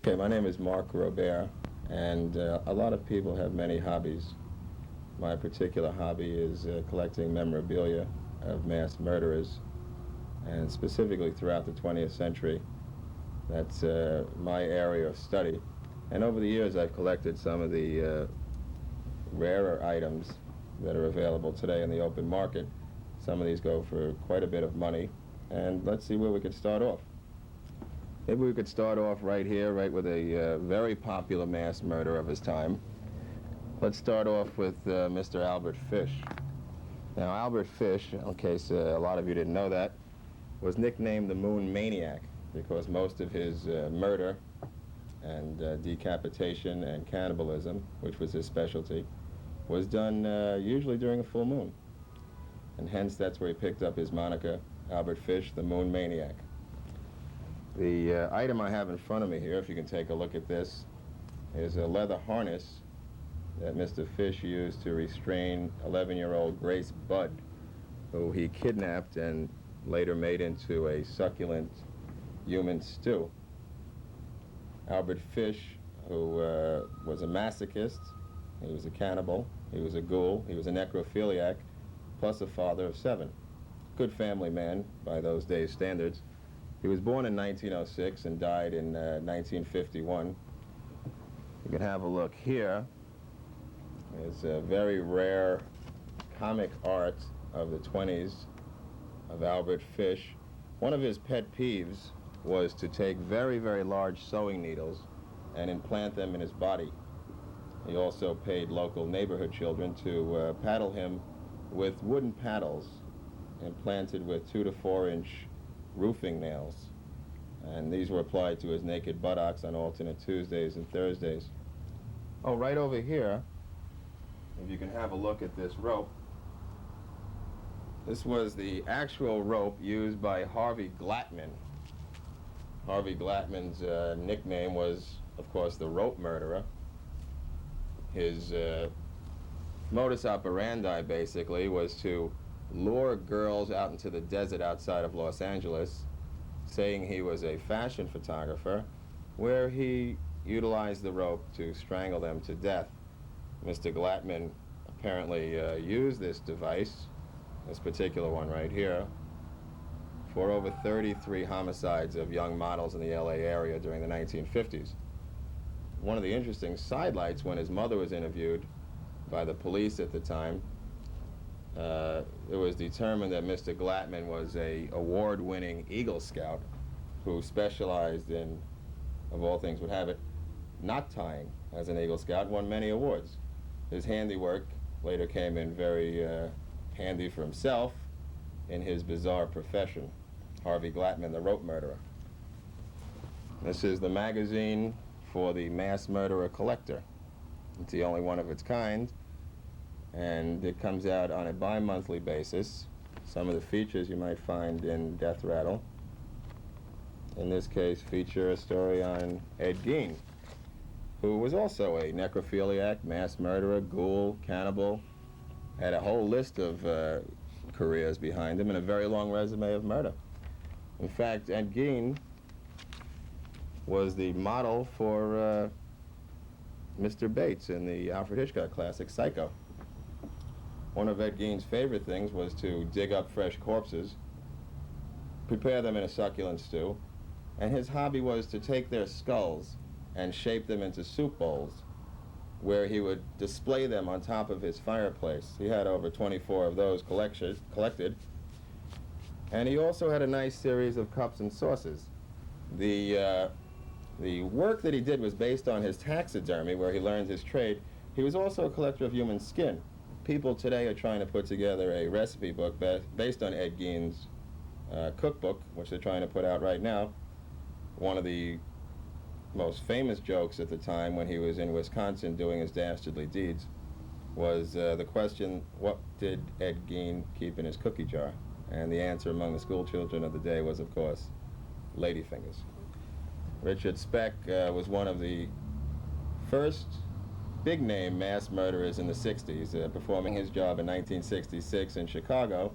Okay, my name is Mark Groubert, and a lot of people have many hobbies. My particular hobby is collecting memorabilia of mass murderers, and specifically throughout the 20th century. That's my area of study. And over the years, I've collected some of the rarer items that are available today in the open market. Some of these go for quite a bit of money, and let's see where we could start off. Maybe we could start off right here, right with a very popular mass murderer of his time. Let's start off with Mr. Albert Fish. Now, Albert Fish, in case a lot of you didn't know that, was nicknamed the Moon Maniac because most of his murder and decapitation and cannibalism, which was his specialty, was done usually during a full moon. And hence, that's where he picked up his moniker, Albert Fish, the Moon Maniac. The item I have in front of me here, if you can take a look at this, is a leather harness that Mr. Fish used to restrain 11-year-old Grace Budd, who he kidnapped and later made into a succulent human stew. Albert Fish, who was a masochist, he was a cannibal, he was a ghoul, he was a necrophiliac, plus a father of 7. Good family man by those days' standards. He was born in 1906 and died in 1951. You can have a look here. It's a very rare comic art of the 20s of Albert Fish. One of his pet peeves was to take very, very large sewing needles and implant them in his body. He also paid local neighborhood children to paddle him with wooden paddles implanted with 2 to 4 inch roofing nails, and these were applied to his naked buttocks on alternate Tuesdays and Thursdays. Oh, right over here, if you can have a look at this rope, this was the actual rope used by Harvey Glattman. Harvey Glattman's nickname was, of course, the Rope Murderer. His modus operandi, basically, was to lure girls out into the desert outside of Los Angeles, saying he was a fashion photographer, where he utilized the rope to strangle them to death. Mr. Glattman apparently used this device, this particular one right here, for over 33 homicides of young models in the LA area during the 1950s. One of the interesting sidelights, when his mother was interviewed by the police at the time, it was determined that Mr. Glattman was an award-winning Eagle Scout who specialized in, of all things would have it, knot tying as an Eagle Scout, won many awards. His handiwork later came in very handy for himself in his bizarre profession. Harvey Glattman, the Rope Murderer. This is the magazine for the Mass Murderer Collector. It's the only one of its kind, and it comes out on a bi-monthly basis. Some of the features you might find in Death Rattle, in this case, feature a story on Ed Gein, who was also a necrophiliac, mass murderer, ghoul, cannibal, had a whole list of careers behind him and a very long resume of murder. In fact, Ed Gein was the model for Mr. Bates in the Alfred Hitchcock classic Psycho. One of Ed Gein's favorite things was to dig up fresh corpses, prepare them in a succulent stew, and his hobby was to take their skulls and shape them into soup bowls, where he would display them on top of his fireplace. He had over 24 of those collected, and he also had a nice series of cups and saucers. The work that he did was based on his taxidermy, where he learned his trade. He was also a collector of human skin. People today are trying to put together a recipe book based on Ed Gein's cookbook, which they're trying to put out right now. One of the most famous jokes at the time, when he was in Wisconsin doing his dastardly deeds, was the question, what did Ed Gein keep in his cookie jar? And the answer among the school children of the day was, of course, ladyfingers. Richard Speck was one of the first big-name mass murderers in the 60s, performing his job in 1966 in Chicago.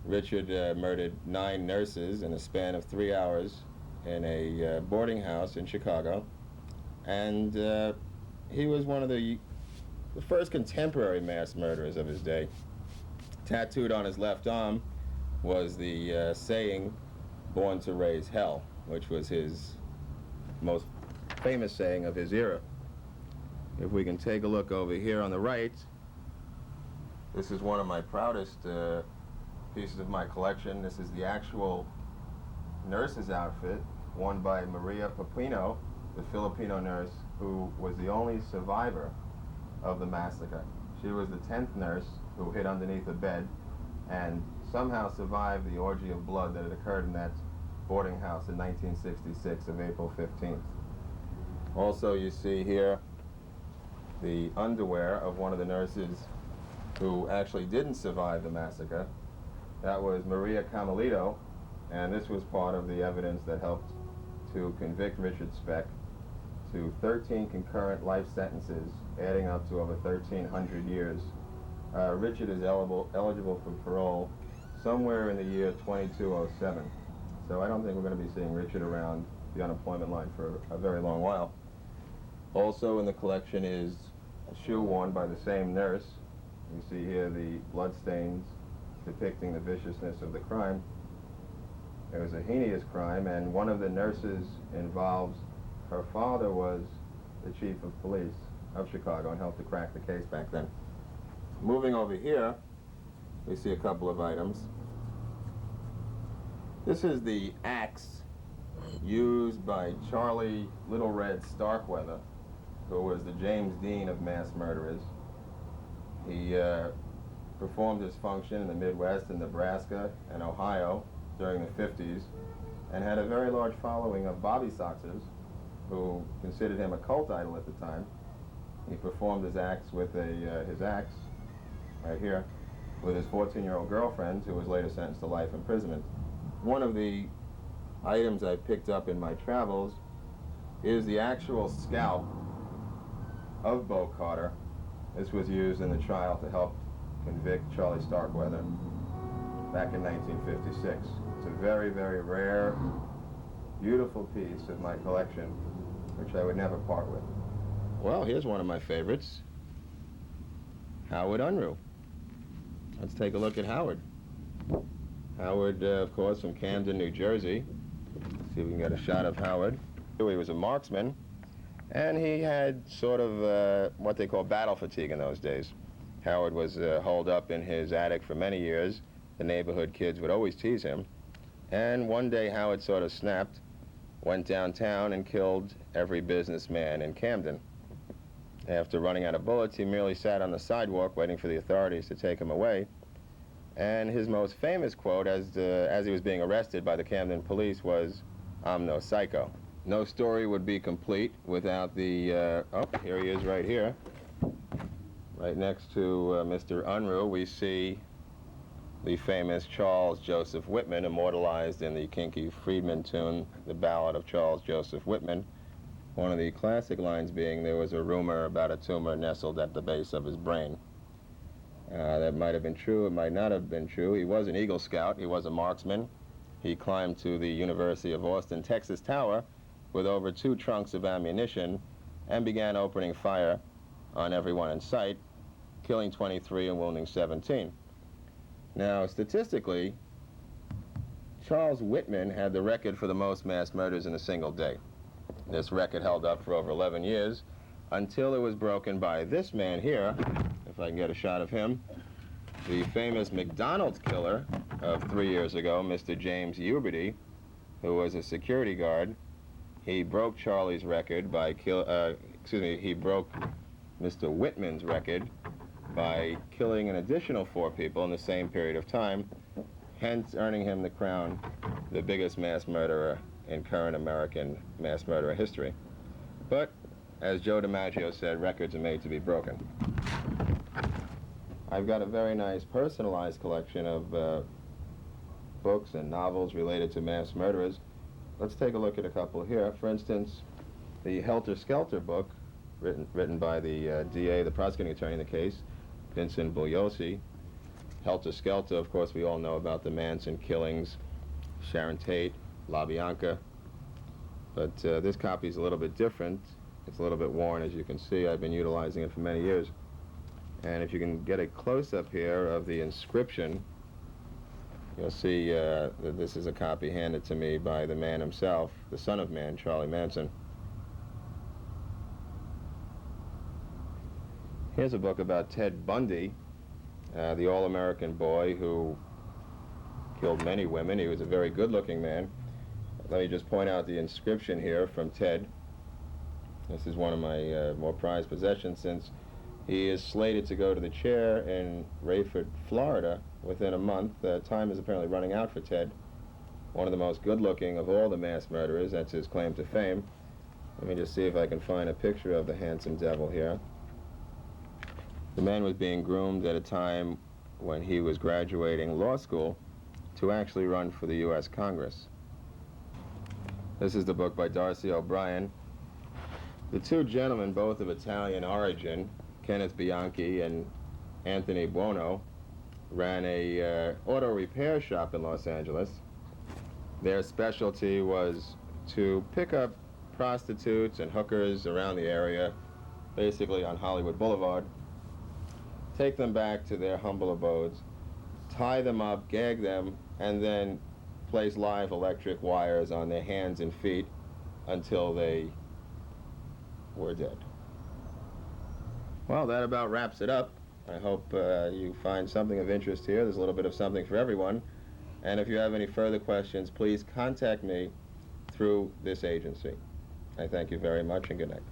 Richard murdered 9 nurses in a span of 3 hours in a boarding house in Chicago, and he was one of the first contemporary mass murderers of his day. Tattooed on his left arm was the saying, "Born to raise hell," which was his most famous saying of his era. If we can take a look over here on the right, this is one of my proudest pieces of my collection. This is the actual nurse's outfit worn by Maria Papino, the Filipino nurse who was the only survivor of the massacre. She was the 10th nurse who hid underneath a bed and somehow survived the orgy of blood that had occurred in that boarding house in 1966 of April 15th. Also, you see here the underwear of one of the nurses who actually didn't survive the massacre. That was Maria Carmelito, and this was part of the evidence that helped to convict Richard Speck to 13 concurrent life sentences, adding up to over 1,300 years. Richard is eligible for parole somewhere in the year 2207. So I don't think we're going to be seeing Richard around the unemployment line for a very long while. Also in the collection is a shoe worn by the same nurse. You see here the bloodstains depicting the viciousness of the crime. It was a heinous crime, and one of the nurses involved, her father was the chief of police of Chicago and helped to crack the case back then. Moving over here, we see a couple of items. This is the axe used by Charlie Little Red Starkweather, who was the James Dean of mass murderers. He performed his function in the Midwest, in Nebraska and Ohio during the 50s, and had a very large following of Bobby Soxers, who considered him a cult idol at the time. He performed his acts with his axe, right here, with his 14-year-old girlfriend, who was later sentenced to life imprisonment. One of the items I picked up in my travels is the actual scalp of Bo Carter. This was used in the trial to help convict Charlie Starkweather back in 1956. It's a very, very rare, beautiful piece of my collection, which I would never part with. Well, here's one of my favorites, Howard Unruh. Let's take a look at Howard. Howard, of course, from Camden, New Jersey. Let's see if we can get a shot of Howard. He was a marksman, and he had sort of what they call battle fatigue in those days. Howard was holed up in his attic for many years. The neighborhood kids would always tease him. And one day Howard sort of snapped, went downtown and killed every businessman in Camden. After running out of bullets, he merely sat on the sidewalk waiting for the authorities to take him away. And his most famous quote as he was being arrested by the Camden police was, "I'm no psycho." No story would be complete without the, oh, here he is right here. Right next to Mr. Unruh, we see the famous Charles Joseph Whitman, immortalized in the Kinky Friedman tune, The Ballad of Charles Joseph Whitman. One of the classic lines being, there was a rumor about a tumor nestled at the base of his brain. That might have been true, it might not have been true. He was an Eagle Scout, he was a marksman. He climbed to the University of Austin, Texas Tower with over 2 trunks of ammunition and began opening fire on everyone in sight, killing 23 and wounding 17. Now, statistically, Charles Whitman had the record for the most mass murders in a single day. This record held up for over 11 years until it was broken by this man here, if I can get a shot of him, the famous McDonald's killer of 3 years ago, Mr. James Uberty, who was a security guard. He broke Charlie's record by he broke Mr. Whitman's record by killing an additional 4 people in the same period of time, hence earning him the crown, the biggest mass murderer in current American mass murderer history. But, as Joe DiMaggio said, records are made to be broken. I've got a very nice personalized collection of books and novels related to mass murderers. Let's take a look at a couple here. For instance, the Helter Skelter book, written by the DA, the prosecuting attorney in the case, Vincent Bugliosi. Helter Skelter, of course, we all know about the Manson killings, Sharon Tate, LaBianca. But this copy is a little bit different. It's a little bit worn, as you can see. I've been utilizing it for many years. And if you can get a close-up here of the inscription, you'll see that this is a copy handed to me by the man himself, the son of man, Charlie Manson. Here's a book about Ted Bundy, the all-American boy who killed many women. He was a very good-looking man. Let me just point out the inscription here from Ted. This is one of my more prized possessions, since he is slated to go to the chair in Rayford, Florida within a month. Time is apparently running out for Ted. One of the most good-looking of all the mass murderers. That's his claim to fame. Let me just see if I can find a picture of the handsome devil here. The man was being groomed at a time when he was graduating law school to actually run for the U.S. Congress. This is the book by Darcy O'Brien. The two gentlemen, both of Italian origin, Kenneth Bianchi and Anthony Buono, ran a auto repair shop in Los Angeles. Their specialty was to pick up prostitutes and hookers around the area, basically on Hollywood Boulevard, take them back to their humble abodes, tie them up, gag them, and then place live electric wires on their hands and feet until they were dead. Well, that about wraps it up. I hope you find something of interest here. There's a little bit of something for everyone. And if you have any further questions, please contact me through this agency. I thank you very much, and good night.